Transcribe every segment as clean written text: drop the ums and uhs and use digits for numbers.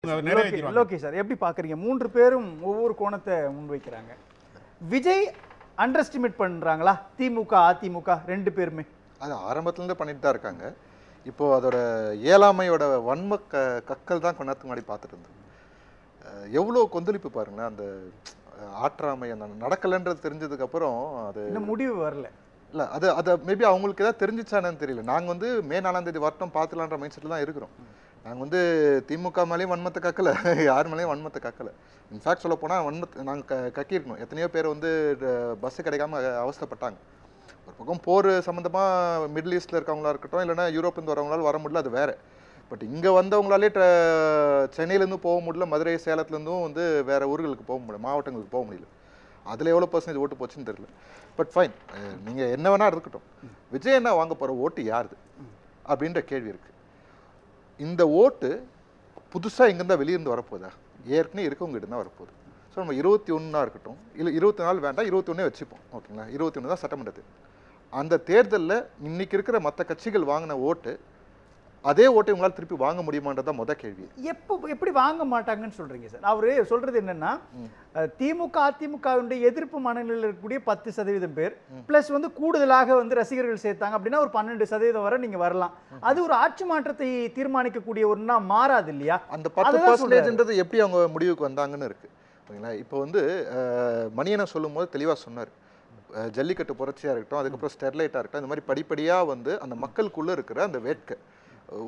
Lokesh sir எப்படி பார்க்குறீங்க? 3 பேரும் ஒவ்வொரு கோணத்தை முன்வைக்கிறாங்க. விஜய் அண்டர் எஸ்டிமேட் பண்ணுறாங்களா திமுக அதிமுக 2 பேருமே? அது ஆரம்பத்துலேருந்து பண்ணிட்டு தான் இருக்காங்க. இப்போது அதோட இயலாமையோட வன்ம கக்கல் தான் கொஞ்ச நேரத்துக்கு முன்னாடி பார்த்துட்டு இருந்தோம். எவ்வளோ கொந்தளிப்பு பாருங்களேன். அந்த ஆற்றாமை அந்த நடக்கலைன்றது தெரிஞ்சதுக்கப்புறம் அது இன்னும் முடிவு வரல. இல்லை அதை மேபி அவங்களுக்கு ஏதாவது தெரிஞ்சிச்சானு தெரியல. நாங்கள் வந்து மே 4ஆம் தேதி வரட்டும் பார்த்துலான்ற மைண்ட் செட்டில் தான் இருக்கிறோம். நாங்கள் வந்து திமுக மேலேயும் வன்மத்தை கக்கலை, யார் மேலேயும் வன்மத்தை கக்கலை. இன்ஃபேக்ட் சொல்ல போனால் வன்மத்தை நாங்கள் கக்கியிருக்கணும். எத்தனையோ பேர் வந்து பஸ்ஸு கிடைக்காம அவஸ்தைப்பட்டாங்க. ஒரு பக்கம் போர் சம்மந்தமாக மிடில் ஈஸ்ட்டில் இருக்கவங்களா இருக்கட்டும், இல்லைனா யூரோப்லேருந்து வரவங்களால வர முடியல, அது வேறு. பட் இங்கே வந்தவங்களாலே சென்னையிலேருந்து போக முடியல, மதுரை சேலத்துலேருந்தும் வந்து வேறு ஊர்களுக்கு போக முடியல, மாவட்டங்களுக்கு போக முடியல. அதில் எவ்வளோ பர்சன்டேஜ் ஓட்டு போச்சுன்னு தெரியல. பட் ஃபைன், நீங்கள் என்ன வேணால் இருக்கட்டும், விஜய் என்ன வாங்க போகிற ஓட்டு யாருது அப்படின்ற கேள்வி இருக்குது. இந்த ஓட்டு புதுசாக இங்கேருந்தா வெளியிருந்து வரப்போதா? ஏற்கனவே இருக்கவங்ககிட்ட தான் வரப்போகுது. ஸோ நம்ம 21 இருக்கட்டும், இல்லை 24 வேண்டாம், 21 வச்சுப்போம். ஓகேங்களா? 21 தான் சட்டமன்றத்து. அந்த தேர்தலில் இன்னைக்கு இருக்கிற மற்ற கட்சிகள் வாங்கின ஓட்டு, அதே ஓட்டை உங்களால் திருப்பி வாங்க முடியுமான்றதான் முத கேள்வி. எப்படி வாங்க மாட்டாங்கன்னு சொல்றீங்க சார்? அவரு சொல்றது என்னன்னா, திமுக அதிமுகவுடைய எதிர்ப்பு மனநிலையில் இருக்கக்கூடிய 10% பேர் பிளஸ் வந்து கூடுதலாக வந்து ரசிகர்கள் சேர்த்தாங்க அப்படின்னா ஒரு 12% வரை நீங்க வரலாம். அது ஒரு ஆட்சி மாற்றத்தை தீர்மானிக்கக்கூடிய ஒன்றா மாறாது இல்லையா? அந்த 10%ன்றது எப்படி அவங்க முடிவுக்கு வந்தாங்கன்னு இருக்கு. ஓகேங்களா? இப்போ வந்து மணியனை சொல்லும் போது தெளிவாக சொன்னார். ஜல்லிக்கட்டு புரட்சியாக இருக்கட்டும், அதுக்கப்புறம் ஸ்டெர்லைட்டாக இருக்கட்டும், இந்த மாதிரி படிப்படியாக வந்து அந்த மக்களுக்குள்ளே இருக்கிற அந்த வேட்கை,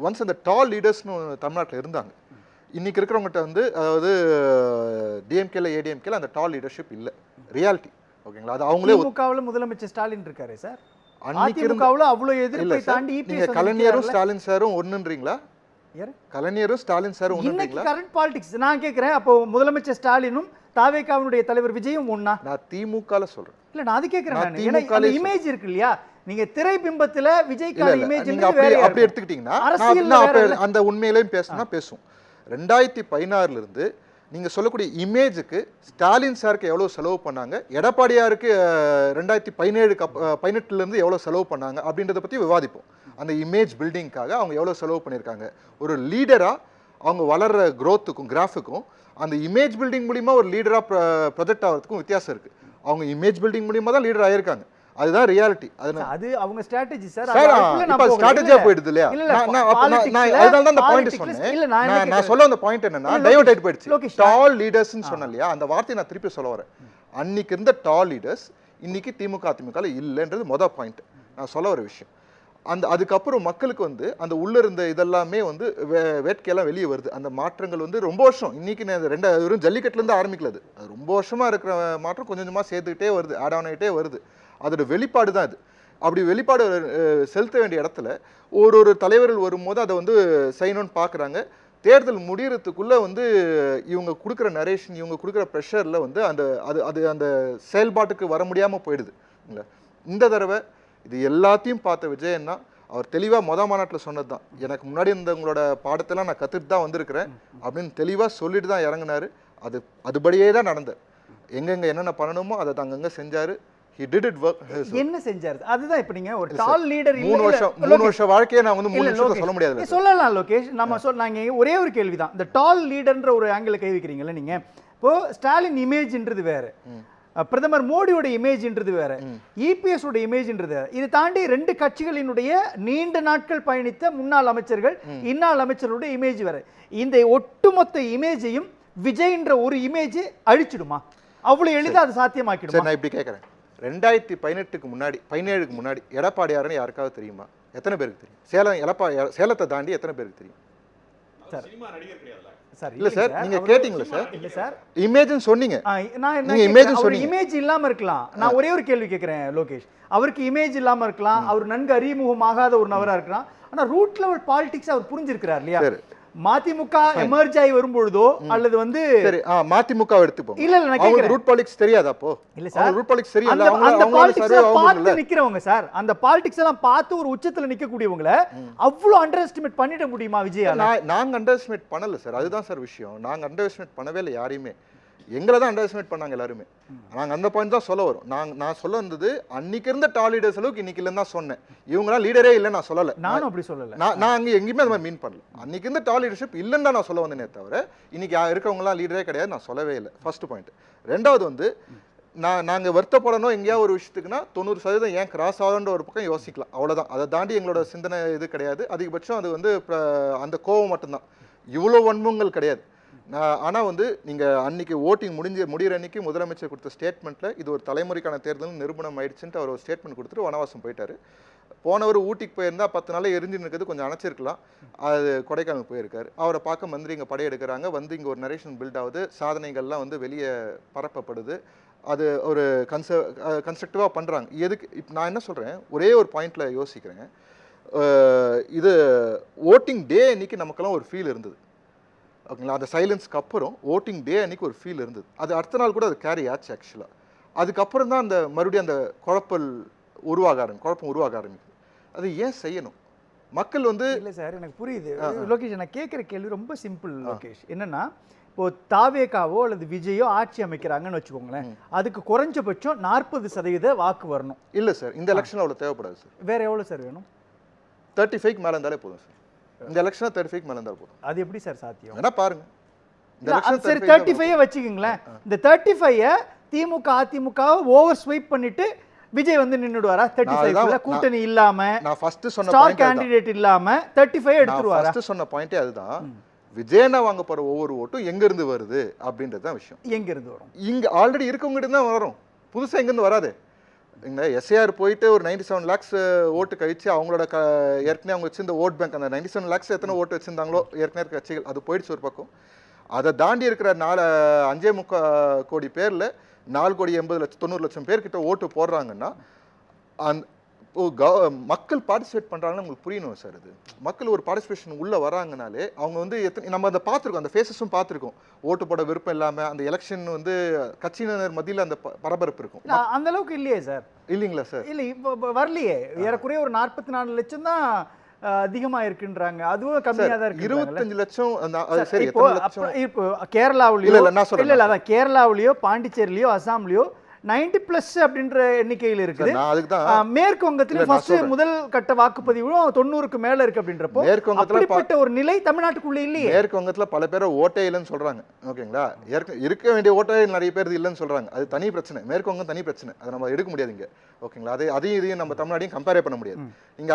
ஒன்ஸ் அந்த டால் லீடர்ஸ்னு தமிழ்நாட்டில் இருந்தாங்க. இன்னைக்கு இருக்கிறவங்ககிட்ட வந்து அதாவது டிஎம்கேல ஏடிஎம்கேல அந்த டால் லீடர்ஷிப் இல்லை, ரியாலிட்டி. ஓகேங்களா? அது அவங்களே திமுகவில் முதலமைச்சர் ஸ்டாலின் இருக்காரு சார். அன்னைக்கு திமுகவில் அவ்வளோ எதிர்ப்பை தாண்டி நீங்க கலைஞரும் ஸ்டாலின் சாரும் ஒண்ணுன்றீங்களா? கலைஞரும் ஸ்டாலின் சாரும் ஒண்ணுன்றீங்களா? கரண்ட் பாலிடிக்ஸ் நான் கேட்கிறேன். அப்போ முதலமைச்சர் ஸ்டாலினும் தாவேகாவுடைய தலைவர் விஜயும் ஒண்ணா? நான் திமுகல சொல்றேன். இல்ல நான் அது கேட்கிறேன். ஏன்னா இமேஜ் இருக்கு இல்லையா? நீங்க திரை பிம்பத்துல விஜய்க்கான இமேஜ் அப்படி எடுத்துக்கிட்டீங்கன்னா அந்த உண்மையிலேயும் பேசினா பேசும். 2016 இருந்து நீங்க சொல்லக்கூடிய இமேஜுக்கு ஸ்டாலின் சாருக்கு எவ்வளவு செலவு பண்ணாங்க, எடப்பாடியாருக்கு 2017-18 இருந்து எவ்வளவு செலவு பண்ணாங்க அப்படின்றத பத்தி விவாதிப்போம். அந்த இமேஜ் பில்டிங்காக அவங்க எவ்வளவு செலவு பண்ணியிருக்காங்க. ஒரு லீடரா அவங்க வளர்ற growthக்கும் கிராஃபுக்கும் அந்த இமேஜ் பில்டிங் மூலியமா ஒரு லீடரா ப்ரொஜெக்ட் ஆகிறதுக்கும் வித்தியாசம் இருக்கு. அவங்க இமேஜ் பில்டிங் மூலியமா தான் லீடர் ஆயிருக்காங்க. அதுதான் ரியாலிட்டி. அது அவங்க ஸ்ட்ராட்டஜி சார். இப்ப ஸ்ட்ராட்டஜியா போயிடுது இல்லையா? அதனால தான் அந்த பாயிண்ட் சொன்னேன். நான் சொல்ல அந்த பாயிண்ட் என்னன்னா டைவர்ட் ஆயிட்டு போயிடுச்சு. டால் லீடர்ஸ்னு சொன்னேன் இல்லையா? அந்த வார்த்தையை நான் திருப்பி சொல்ல வரேன். அன்னைக்கு இருந்த டால் லீடர்ஸ் இன்னைக்கு திமுக அதிமுக இல்லைன்றது மொதல் பாயிண்ட். நான் சொல்ல வர விஷயம். அதுக்கப்புறம் மக்களுக்கு வந்து அந்த உள்ள இருந்த இதெல்லாமே வந்து வேட்கையெல்லாம் வெளியே வருது. அந்த மாற்றங்கள் வந்து ரொம்ப வருஷம், இன்னைக்கு வெறும் ஜல்லிக்கட்டுலேருந்து ஆரம்பிக்கலது, அது ரொம்ப வருஷமா இருக்கிற மாற்றம் கொஞ்சம் கொஞ்சமாக சேர்த்துக்கிட்டே வருது, ஆட் ஆன் ஆகிட்டே வருது. அதோட வெளிப்பாடு தான் அது. அப்படி வெளிப்பாடு செலுத்த வேண்டிய இடத்துல ஒரு தலைவர்கள் வரும்போது அதை வந்து செய்யணும்னு பார்க்குறாங்க. தேர்தல் முடியறதுக்குள்ளே வந்து இவங்க கொடுக்குற நரேஷன், இவங்க கொடுக்குற ப்ரெஷரில் வந்து அந்த செயல்பாட்டுக்கு வர முடியாமல் போயிடுது. இல்லை, இந்த தடவை இது எல்லாத்தையும் பார்த்த விஜயன்னா அவர் தெளிவாக மாநாட்டில் சொன்னது தான், எனக்கு முன்னாடி இருந்தவங்களோட பாடத்தெல்லாம் நான் கற்றுட்டு தான் வந்திருக்கிறேன் அப்படின்னு தெளிவாக சொல்லிட்டு தான் இறங்கினார். அதுபடியே தான் நடந்தார். எங்கெங்கே என்னென்ன பண்ணணுமோ அதை அங்கங்கே செஞ்சார். He did it work. என்ன செஞ்சாரு? அதுதான் இப்ப நீங்க ஒரு டால் லீடர் 3 வருஷம் வாழ்க்கையை நான் வந்து 3 நிமிஷத்துல சொல்ல முடியாது. சொல்லலாம் லோகேஷ். நாங்க ஒரே ஒரு கேள்விதான். இந்த டால் லீடர்ன்ற ஒரு ஆங்கிள் கை வைக்கிறீங்கல்ல நீங்க. இப்போ ஸ்டாலின் இமேஜ்ன்றது வேற, பிரதமர் மோடியோட இமேஜ்ன்றது வேற, இபிஎஸ் உடைய இமேஜ்ன்றது வேற. இதை தாண்டி 2 கட்சிகளினுடைய நீண்ட நாட்கள் பயணித்த முன்னாள் அமைச்சர்கள், இன்னாள் அமைச்சருடைய இமேஜ் வேற. இந்த ஒட்டுமொத்த இமேஜையும் விஜய்ன்ற ஒரு இமேஜ் அழிச்சிடுமா? அவ்வளவு எளிதா அது சாத்தியமாக்கிடுமா? நான் இப்படி கேட்கறேன். 2018க்கு முன்னாடி 17க்கு முன்னாடி எடப்பாடியாருன்னு யாருக்காவது தெரியுமா? எத்தனை பேருக்கு தெரியும்? சேலத்தை தாண்டி எத்தனை பேருக்கு தெரியும்? இல்ல சார், நீங்க கேட்டீங்களா சார்? இல்ல சார், இமேஜ் சொன்னீங்க. நீங்க இமேஜ் சொன்னீங்க. இமேஜ் இல்லாம இருக்கலாம். நான் ஒரே ஒரு கேள்வி கேட்கிறேன் லோகேஷ். அவருக்கு இமேஜ் இல்லாம இருக்கலாம், அவர் நன்கு அறிமுகமாகாத ஒரு நபரா இருக்கலாம், ஆனா ரூட் லெவல் பாலிடிக்ஸ் அவர் புரிஞ்சிருக்கிறார் இல்லையா? மதிமுக எமர்ஜ் ஆகி வரும்பொழுதோ அல்லது வந்து மதிமுக எடுத்துப்போம். இல்ல இல்ல நான் கேக்குறேன், ரூட் பாலிடிக்ஸ் தெரியாதா? அப்போ இல்ல சார், ரூட் பாலிடிக்ஸ் தெரியல. அந்த பாலிடிக்ஸ் பார்த்து நிக்கிறவங்க சார், அந்த பாலிடிக்ஸ் எல்லாம் பார்த்து ஒரு உச்சத்துல நிக்க கூடியவங்கள அவ்வளவு அண்டர் எஸ்டிமேட் பண்ணிட முடியுமா விஜய்? நாங்க அண்டர் எஸ்டிமேட் பண்ணல சார். அதுதான் சார் விஷயம். நாங்க அண்டர் எஸ்டிமேட் பண்ணவே இல்லை யாரையுமே. எங்களை தான் அண்டர் எஸ்டிமேட் பண்ணாங்க எல்லாருமே. நாங்கள் அந்த பாயிண்ட் தான் சொல்ல வரும். நான் சொல்ல வந்தது அன்னைக்கு இருந்த டால் லீடர்ஸ் அளவுக்கு இன்னைக்கு இல்லைன்னு தான் சொன்னேன். இவங்கலாம் லீடரே இல்லை நான் சொல்லலை. நானும் அப்படி சொல்லலை. நான் அங்கே எங்கேயுமே அது மாதிரி மீன் பண்ணல. அன்னைக்கு இருந்த டால் லீடர்ஷிப் இல்லைன்னு தான் நான் சொல்ல வந்தேனே தவிர இன்னைக்கு இருக்கவங்களாம் லீடரே கிடையாது நான் சொல்லவே இல்லை. First point. ரெண்டாவது வந்து நாங்கள் வருத்தப்படணும் எங்கேயா ஒரு விஷயத்துக்குன்னா 90% ஏன் கிராஸ் ஆகுன்ற ஒரு பக்கம் யோசிக்கலாம், அவ்வளோதான். அதை தாண்டி எங்களோட சிந்தனை இது கிடையாது. அதிகபட்சம் அது வந்து அந்த கோவம் மட்டும்தான், இவ்வளோ வன்மங்கள் கிடையாது. ஆனால் வந்து நீங்கள் அன்றைக்கி ஓட்டிங் முடிகிற அன்றைக்கி முதலமைச்சர் கொடுத்த ஸ்டேட்மெண்ட்டில் இது ஒரு தலைமுறைக்கான தேர்தல் நிரூபணம் ஆயிடுச்சுன்ட்டு அவர் ஒரு ஸ்டேட்மெண்ட் கொடுத்துட்டு வனவாசம் போயிட்டார். போனவர் ஊட்டிக்கு போயிருந்தால் 10 நாள் எரிஞ்சு இருக்கிறது கொஞ்சம் அணைச்சிருக்கலாம். அது கொடைக்கானல் போயிருக்காரு. அவரை பார்க்க மந்திரி இங்கே படையெடுக்கிறாங்க. வந்து இங்கே ஒரு நரேஷன் பில்ட் ஆகுது, சாதனைகள்லாம் வந்து வெளியே பரப்பப்படுது. அது ஒரு கன்ஸ்ட்ரக்டிவாக பண்ணுறாங்க. எதுக்கு இப்போ நான் என்ன சொல்கிறேன், ஒரே ஒரு பாயிண்டில் யோசிக்கிறேன். இது ஓட்டிங் டே அன்றைக்கி நமக்கெல்லாம் ஒரு ஃபீல் இருந்தது, ஓகேங்களா? அந்த சைலன்ஸ்க்கு அப்புறம் ஓட்டிங் டே அன்றைக்கி ஒரு ஃபீல் இருந்தது. அது அடுத்த நாள் கூட அது கேரி ஆச்சு ஆக்சுவலாக. அதுக்கப்புறம் தான் அந்த மறுபடியும் அந்த குழப்பம் உருவாக ஆரம்பிக்குது. அது ஏன் செய்யணும்? மக்கள் வந்து இல்லை சார், எனக்கு புரியுது லோகேஷ். நான் கேட்குற கேள்வி ரொம்ப சிம்பிள் லோகேஷ். என்னன்னா, இப்போ தாவேகாவோ அல்லது விஜயோ ஆட்சி அமைக்கிறாங்கன்னு வச்சுக்கோங்களேன், அதுக்கு குறைஞ்சபட்சம் 40% வாக்கு வரணும். இல்லை சார், இந்த எலெக்ஷன் அவ்வளோ தேவைப்படாது சார். வேற எவ்வளோ சார் வேணும்? 35 மேலே இருந்தாலே போதும் சார். இந்த எலெக்ஷன் 35 மேலே இருந்தாலும் போதும். அது எப்படி சார் சாத்தியம்? வேணா பாருங்க. சரி, 35 வச்சுக்கோங்களேன். இந்த 35 திமுக அதிமுக ஓவர் ஸ்வைப் பண்ணிட்டு விஜய் வந்து நின்னுடுவாரா? 35 கூட்டணி இல்லாம, நான் ஃபர்ஸ்ட் சொன்ன ஸ்டார் கேண்டிடேட் இல்லாம 35 எடுத்துருவாரா? ஃபர்ஸ்ட் சொன்ன பாயிண்டே அதுதான். விஜயனா வாங்க போற ஒவ்வொரு ஓட்டும் எங்க இருந்து வருது அப்படின்றது தான் விஷயம். எங்க இருந்து வரும்? இங்க ஆல்ரெடி இருக்கவங்க தான் வரும், புதுசா எங்க இருந்து வராது. இங்க எஸ்ஏஆர் போயிட்டு ஒரு 97 lakhs ஓட்டு கழிச்சு அவங்களோட ஏற்கனவே அவங்க வச்சிருந்த ஓட் பேங்க், அந்த 97 lakhs எத்தனை ஓட்டு வச்சிருந்தாங்களோ ஏற்கனவே கட்சிகள், அது போயிடுச்சு ஒரு பக்கம். அதை தாண்டி இருக்கிற 5.25 கோடி பேர்ல 4,80,90,00,000 பேர்கிட்ட ஓட்டு போடுறாங்கன்னா மக்கள் பார்ட்டிசிபேட் பண்றாங்கன்னு உங்களுக்கு புரியணும் சார். அது மக்கள் ஒரு பார்ட்டிசிபேஷன் உள்ள வராங்கனாலே அவங்க வந்து நம்ம அதை பார்த்துருக்கோம், அந்த ஃபேஸஸும் பார்த்துருக்கோம். ஓட்டு போட விருப்பம் இல்லாம அந்த எலெக்ஷன் வந்து கட்சியினர் மத்தியில் அந்த பரபரப்பு இருக்கும். அந்த அளவுக்கு இல்லையே சார்? இல்லைங்களா சார்? இல்லை, இப்போ வரலையே. ஏறக்குறைய ஒரு 44 லட்சம் தான் அதிகமா இருக்குன்றாங்க. அதுவும் கம்மியா தான் இருக்கு. 25 லட்சம். சரி, இப்போ கேரளாவிலயோ இல்ல அதான் கேரளாவிலயோ பாண்டிச்சேரியிலயோ அசாம்லயோ 90+ அப்படின்ற எண்ணிக்கையில் இருக்குது. மேற்கு வங்கத்துல ஃபர்ஸ்ட் முதல் கட்ட வாக்குப்பதிவும் 90க்கு மேல இருக்கு அப்படின்றப்போ அப்படிப்பட்ட ஒரு நிலை தமிழ்நாட்டுக்குள்ள இல்லையே. மேற்கு வங்கத்துல பல பேர் ஓட்டே இல்லைன்னு சொல்றாங்க, ஓகேங்களா? இருக்க வேண்டிய ஓட்டே நிறைய பேர் இல்லைன்னு சொல்றாங்க. அது தனி பிரச்சனை, மேற்கு வங்கம் தனி பிரச்சனை, அதை நம்ம எடுக்க முடியாது இங்க, ஓகேங்களா? அதையும் இதையும் நம்ம தமிழ்நாடையும் கம்பேர் பண்ண முடியாது. இங்க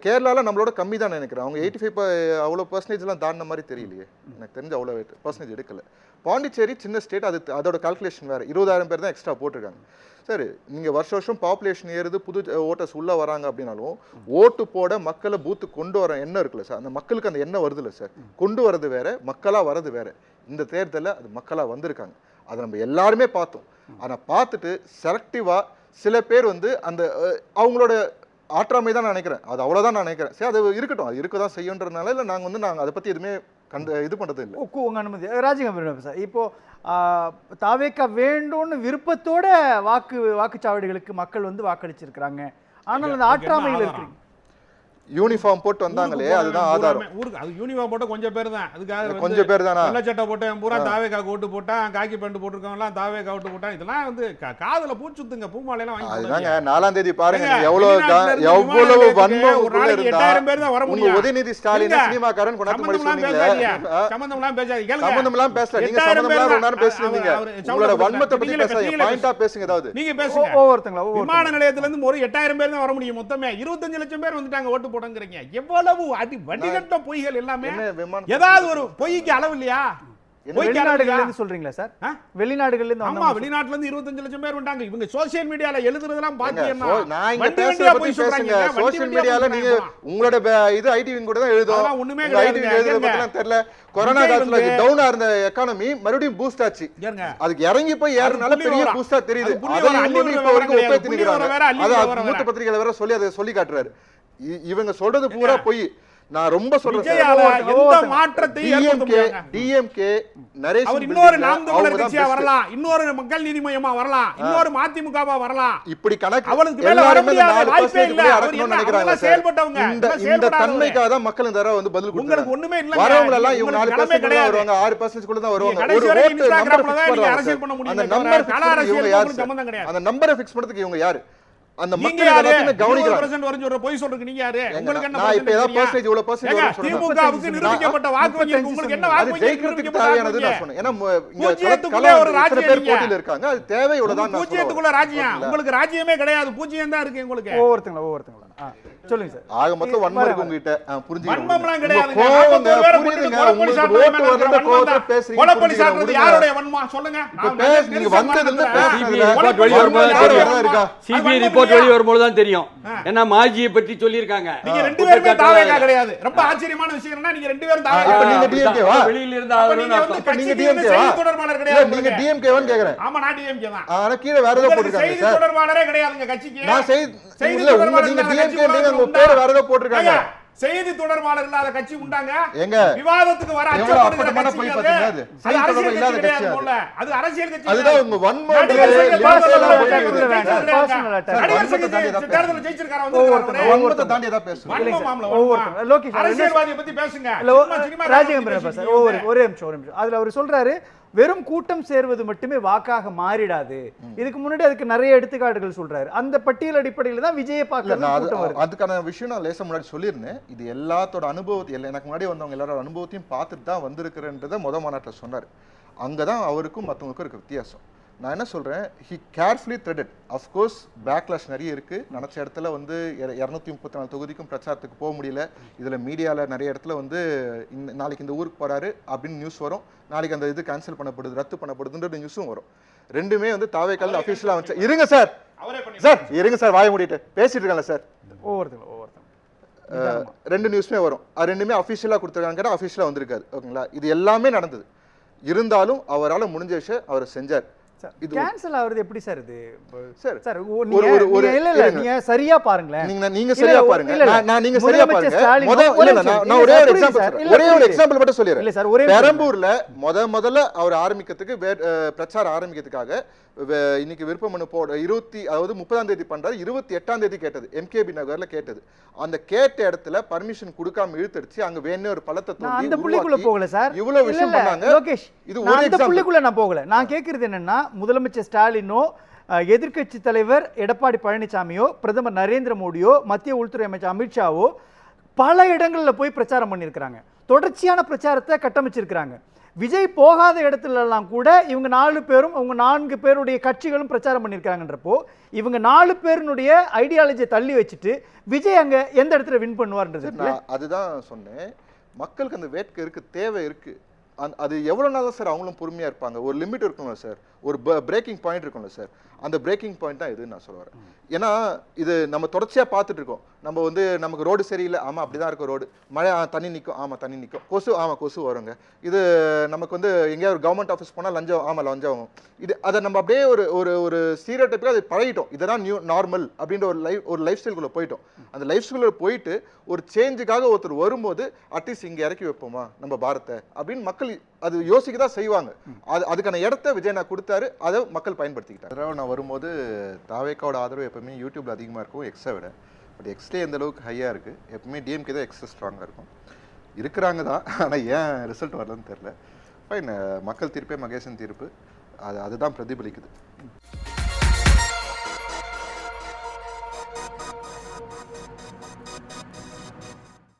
கேரளால நம்மளோட கம்மி தான் நினைக்கிறேன். அவங்க 85 அவ்வளோ % தாண்டின மாதிரி தெரியலையே, எனக்கு தெரிஞ்சு அவ்வளோ % எடுக்கல. பாண்டிச்சேரி சின்ன ஸ்டேட், அதோட கால்குலேஷன் வேறு. 20,000 பேர் தான் எக்ஸ்ட்ரா போட்டிருக்காங்க. சரி, நீங்கள் வருஷம் பாப்புலேஷன் ஏறுது, புது ஓட்டர்ஸ் உள்ளே வராங்க அப்படின்னாலும் ஓட்டு போட மக்களை பூத்து கொண்டு வர எண்ணம் இருக்குல்ல சார், அந்த மக்களுக்கு அந்த எண்ணம் வருது இல்லை சார். கொண்டு வரது வேற, மக்களாக வரது வேற. இந்த தேர்தலில் அது மக்களாக வந்திருக்காங்க, அதை நம்ம எல்லாருமே பார்த்தோம். ஆனால் பார்த்துட்டு செலக்டிவாக சில பேர் வந்து அந்த அவங்களோட ஆற்றாமை தான் நான் நினைக்கிறேன், அது அவ்வளோதான் நான் நினைக்கிறேன். சரி, அது இருக்கட்டும், அது இருக்க தான் செய்யுன்றதுனால இல்லை, நாங்கள் அதை பற்றி எதுவுமே இது பண்ணுறது இல்லை. உங்க அனுமதி ராஜிங்க சார். இப்போ தாவேக்கா வேண்டும்னு விருப்பத்தோட வாக்குச்சாவடிகளுக்கு மக்கள் வந்து வாக்களிச்சிருக்கிறாங்க. ஆனால் அந்த ஆற்றாமையில் இருக்கிறீங்க. யூனிஃபார்ம் போட்டு வந்தாங்களே, அதுதான் ஆதாரம். ஊருக்கு அது யூனிஃபார்ம் போட்ட கொஞ்சம் பேர் தான். அதுக்காக கொஞ்சம் பேர் தானா? வெள்ளை சட்டை போட்டேன் பூரா தாவேக்காக்கு ஓட்டு போட்டான், காக்கி பேண்ட் போட்டிருக்கவங்கலாம் தாவேக்கா ஓட்டு போட்டான். இதெல்லாம் வந்து காதுல பூச்சுத்துங்க, பூமாலையெல்லாம் வாங்கி. அதுதாங்க 4ஆம் தேதி பாருங்க எவ்வளவு வன்மம் உள்ள இருந்தா. 8000 பேர் தான் வர முடியும். உதயநிதி ஸ்டாலின் சினிமாக்காரன் கொண்டாந்து பண்ணி சொன்னீங்க. சம்பந்தம்லாம் பேசாதீங்க, கேளுங்க. சம்பந்தம்லாம் பேசல, நீங்க சம்பந்தம்லாம் ஒரு நேரம் பேசுறீங்க. உங்களோட வன்மத்தை பத்தி பேசாதீங்க, பாயிண்டா பேசுங்க. ஏதாவது நீங்க பேசுங்க. ஒவ்வொருத்தங்களா விமான நிலையத்துல இருந்து ஒரு 8000 பேர் தான் வர முடியும். மொத்தமே 25 லட்சம் பேர் வந்துட்டாங்க ஓட்டு போடுங்கறீங்க. எவ்வளவு அடி வடிகட்ட பொய்கள் எல்லாமே. ஏதாவது ஒரு பொய்க்கு அளவு இல்லையா? வெளிநாடுகள்ல இருந்து சொல்றீங்களா சார்? வெளிநாடுகள்ல இருந்து. ஆமா, வெளிநாட்டுல இருந்து 25 லட்சம் பேர் வந்தாங்க. இவங்க சோசியல் மீடியால எழுதுறதெல்லாம் பாத்தீங்கன்னா நான் இங்க பேசுறத பத்தி பேசுங்க. சோசியல் மீடியால நீங்க உங்களோட இது ஐடி விங் கூட தான் எழுதுறோம். ஒண்ணுமே ஐடி விங் எழுதுறத பத்திலாம் தெரியல. கொரோனா காலத்துல டவுனா இருந்த எக்கானமி மறுபடியும் பூஸ்ட் ஆச்சு. அதுக்கு இறங்கி போய் ஏறனால பெரிய பூஸ்டா தெரியுது. அத இப்ப வரைக்கும் ஒப்பேத்தி நிக்கறாங்க. அத மூத்த பத்திரிகையில வேற சொல்லி அதை சொல்லி காட்டுறாரு. இவங்க சொல்றது பூரா போய் நான் ரொம்ப சொல்றேன் விஜயால எந்த மாற்றத்தையும் ஏற்படுத்த முடியாதுங்க. டிஎம்கே நரேஷ் அவர் இன்னொரு நாம் தமிழர் கட்சியா வரலாம், இன்னொரு மக்கள் நீதி மையமா வரலாம், இன்னொரு மதிமுகவா வரலாம். இப்படி கணக்கு அவளுக்கு மேல வர முடியாத வாய்ப்பே இல்ல. அவர் என்ன நினைக்கிறாங்க செயல்பட்டவங்க, இந்த தன்மைக்காக தான் மக்கள் இந்த தடவை வந்து பதில் உங்களுக்கு கொடுத்தாங்க. ஒண்ணுமே இல்ல. வரவங்க எல்லாம் இவங்க 4% கூட வருவாங்க, 6% கூட தான் வருவாங்க. ஒரு ஓட்டு இன்ஸ்டாகிராம்ல தான் நீங்க அரசியல் நம்பர் பண்ண முடியும். அந்த நம்பர் கல அரசியல் உங்களுக்கு சம்பந்தம் கிடையாது. அந்த நம்பரை ஃபிக்ஸ் பண்றதுக்கு இவங்க யாரு? அந்த நீங்க மக்கள் யாரு? எல்லாத்தையுமே கவனிக்கிறாங்க. 20% வரைஞ்சு ஒரு பொய் சொல்றதுக்கு நீங்க யாரு? உங்களுக்கு என்ன நான் இப்ப ஏதாவது percentage இவ்வளவு percentage வரும்னு சொல்றேன். திமுகவுக்கு நிரூபிக்கப்பட்ட வாக்கு வங்கி இருக்கு. உங்களுக்கு என்ன வாக்கு அது வங்கி ஜெயிக்கிறதுக்கு தேவையானது நான் சொன்னேன். ஏன்னா இங்க பூஜ்ஜியத்துக்குள்ள ஒரு ராஜ்யம் பேர் போட்டியில இருக்காங்க. அது தேவை இவ்வளவுதான் நான் பூஜ்ஜியத்துக்குள்ள ராஜ்யம். உங்களுக்கு ராஜ்யமே கிடையாது. பூஜ்ஜியம் தான் இருக்கு உங்களுக்கு. ஒவ்வொருத்தங்களா சொல்லுங்க சார். ஆக மொத்தம் வன்மம் இருக்கு உங்ககிட்ட. புரிஞ்சுக்கணும். வன்மம்லாம் கிடையாது. கோவங்க புரியுதுங்க. உங்களுக்கு ஓட்டு வரத கோவத்துல பேசுறீங்க. கொலைப்படி சாட்றது யாருடைய வன்மம் சொல்லுங்க. நீங்க வந்ததுல சிபிஐ ரிப்போர்ட் வெளிய வரும்போது தான் தெரியும். ஏன்னா மாஜியை பற்றி சொல்லியிருக்காங்க. நீங்க ரெண்டு பேருமே தாவேகா கிடையாது. ரொம்ப ஆச்சரியமான விஷயம் என்னன்னா நீங்க ரெண்டு பேரும் தாவேகா. இப்ப நீங்க டிஎம்கே வா. வெளியில இருந்து ஆளுன்னு அப்ப நீங்க டிஎம்கே வா. செய்தி தொடர்பாளர் கிடையாது. நீங்க டிஎம்கே வான்னு கேக்குறேன். ஆமா நான் டிஎம்கே தான். ஆனா கீழ வேற ஏதோ போட்டுருக்காங்க செய்தி சார். தொடர்பாளரே கிடையாதுங்க கட்சிக்கு. நான் செய்தி இல்ல தொடர்பாளர் நீங்க இல்லாத டிஎம்கே கட்சி உங்க பேர் வேற ஏதோ போட்டுருக்காங்க. செய்தி தொடர்பாளர் இல்லாத கட்சி உண்டாங்க. எங்க விவாதத்துக்கு வர எவ்வளவு அச்சப்படுகிற அப்பட்டமான கட்சி போய் அது. பாத்தீங்க அது. அது செய்தி அரசியல் தொடர்பு இல்லாத கட்சி கட்சி கிடையாது அது. போல. அது அரசியல் கட்சி. அதுதான் உங்க வன்மம். நடிகர் சங்க personal தேர்தல்ல ஜெயிச்சிருக்காரா வன்மத்தை தாண்டி ஏதாவது பேசுங்க. லோகேஷ் அரசியல்வாதியை பத்தி பேசுங்க. ராஜகம்பீரன் சார் ஒரே நிமிஷம். அதுல அவர் சொல்றாரு வெறும் கூட்டம் சேர்வது மட்டுமே வாக்காக மாறிடாது. இதுக்கு முன்னாடி அதுக்கு நிறைய எடுத்துக்காட்டுகள் சொல்றாரு. அந்த பட்டியல் அடிப்படையில் தான் விஜயை பார்க்க அதுக்கான விஷயம் நான் லேசா முன்னாடி சொல்லியிருந்தேன். இது எல்லாத்தோட அனுபவத்தை எனக்கு முன்னாடி வந்தவங்க எல்லாரோட அனுபவத்தையும் பார்த்துட்டு தான் வந்திருக்கிறன்றதை மாநாட்டில் சொன்னார். அங்கதான் அவருக்கும் மற்றவங்களுக்கும் இருக்க வித்தியாசம். நான் என்ன சொல்றேன், he carefully threaded. of course backlash நிறைய இருக்கு. நினைச்ச இடத்துல வந்து 234 தொகுதிக்கும் பிரச்சாரத்துக்கு போக முடியல. இதுல மீடியால நிறைய இடத்துல வந்து நாளைக்கு இந்த ஊருக்கு போறாரு அப்படின்னு நியூஸ் வரும். நாளைக்கு அந்த இது கேன்சல் பண்ணப்படுது, ரத்து பண்ணப்படுதுன்ற நியூஸும் வரும். ரெண்டுமே வந்து தாவேக்கால அபிஷியலா வந்து இருங்க சார் இருங்க சார் வாய மூடிட்டு பேசிட்டு இருக்காங்க சார். ரெண்டு நியூஸ்மே வரும். அது ரெண்டுமே அபிஷியலா கொடுத்துருக்காங்க, அபிஷியலா வந்திருக்காது. ஓகேங்களா? இது எல்லாமே நடந்தது. இருந்தாலும் அவரால் முடிஞ்ச விஷயம் அவர் செஞ்சார். இது கேன்சல் ஆவறது எப்படி சார்? இது சார் சார் நீங்க சரியா பாருங்களேன். நீங்க சரியா பாருங்க. நான் நீங்க சரியா பாருங்க. நான் ஒரே ஒரு எக்ஸாம்பிள் மட்டும் சொல்லிறேன். இல்ல சார் பெரம்பூர்ல முதல்ல அவர் ஆரம்பிக்கிறதுக்கு பிரச்சாரம் ஆரம்பிக்கிறதுக்காக இன்னைக்கு விருப்ப மனு போட 30ஆம் தேதி பண்றாரு. 28ஆம் தேதி கேட்டது எம்கேபி நகர்ல கேட்டது. அந்த கேட்ட இடத்துல பர்மிஷன் கொடுக்காம இழுத்தடிச்சு அங்க வேணே ஒரு பழத்தை தூண்டி அந்த புள்ளிக்குள்ள போகல சார். இவ்வளவு விஷயம் பண்ணாங்க. லோகேஷ் இது ஒரு அந்த புள்ளிக்குள்ள நான் போகல. நான் கேக்குறது என்னன்னா, முதலமைச்சர் ஸ்டாலினோ, எதிர்க்கட்சி தலைவர் எடப்பாடி பழனிசாமியோ, பிரதமர் நரேந்திர மோடியோ, மத்திய உள்துறை அமைச்சர் அமித்ஷாவோ பல இடங்கள்ல போய் பிரச்சாரம் பண்ணியிருக்கிறாங்க. தொடர்ச்சியான பிரச்சாரத்தை கட்டமைச்சிருக்கிறாங்க. விஜய் போகாத இடத்துல எல்லாம் கூட இவங்க 4 பேரும் அவங்க 4 பேருடைய கட்சிகளும் பிரச்சாரம் பண்ணியிருக்காங்கன்றப்போ இவங்க 4 பேருடைய ஐடியாலஜியை தள்ளி வச்சுட்டு விஜய் அங்க எந்த இடத்துல வின் பண்ணுவார்ன்றது அதுதான் சொன்னேன். மக்களுக்கு அந்த வேட்கை இருக்கு, தேவை இருக்கு. அது எவ்வளவு நாள் சார் அவங்களும் பொறுமையா இருப்பாங்க? ஒரு லிமிட் இருக்கும்ல சார், ஒரு பிரேக்கிங் பாயிண்ட் இருக்கும்ல சார். அந்த பிரேக்கிங் பாயிண்ட் தான் இதுன்னு நான் சொல்ல வரேன். ஏன்னா இது நம்ம தொடர்ச்சியா பார்த்துட்டு இருக்கோம். நம்ம வந்து நமக்கு ரோடு சரியில்லை, ஆமா அப்படிதான் இருக்கும் ரோடு. மழை தண்ணி நிற்கும், ஆமா தண்ணி நிற்கும். கொசு, ஆமா கொசு வருங்க. இது நமக்கு வந்து எங்கேயாவது ஒரு கவர்மெண்ட் ஆஃபீஸ் போனால் லஞ்சம், ஆமா லஞ்சம் ஆகும். இது அதை நம்ம அப்படியே ஒரு ஸ்டீரியோடைப்புக்கு அதை பழகிட்டோம். இதுதான் நியூ நார்மல் அப்படின்ற ஒரு லைஃப் ஸ்டைலுக்குள்ள போயிட்டோம். அந்த லைஃப் ஸ்டைலுக்குள்ள போயிட்டு ஒரு சேஞ்சுக்காக ஒருத்தர் வரும்போது அட்லீஸ்ட் இங்கே இறக்கி வைப்போமா நம்ம பாரத்தை அப்படின்னு மக்கள் அது யோசிக்க தான் செய்வாங்க. அதுக்கான இடத்த விஜய் நான் கொடுத்தாரு, அதை மக்கள் பயன்படுத்திக்கிட்டாங்க. நான் வரும்போது தாவேக்காவோட ஆதரவு எப்பவுமே யூடியூப்ல அதிகமாக இருக்கும் எக்ஸை விட. பட் எக்ஸ்லேயே எந்த அளவுக்கு ஹையாக இருக்குது. எப்பவுமே டிஎம்கே தான் எக்ஸ் ஸ்ட்ராங்காக இருக்கும். இருக்கிறாங்க தான், ஆனால் ஏன் ரிசல்ட் வரலன்னு தெரில. ஃபைன், மக்கள் தீர்ப்பே மகேசன் தீர்ப்பு. அதுதான் பிரதிபலிக்குது.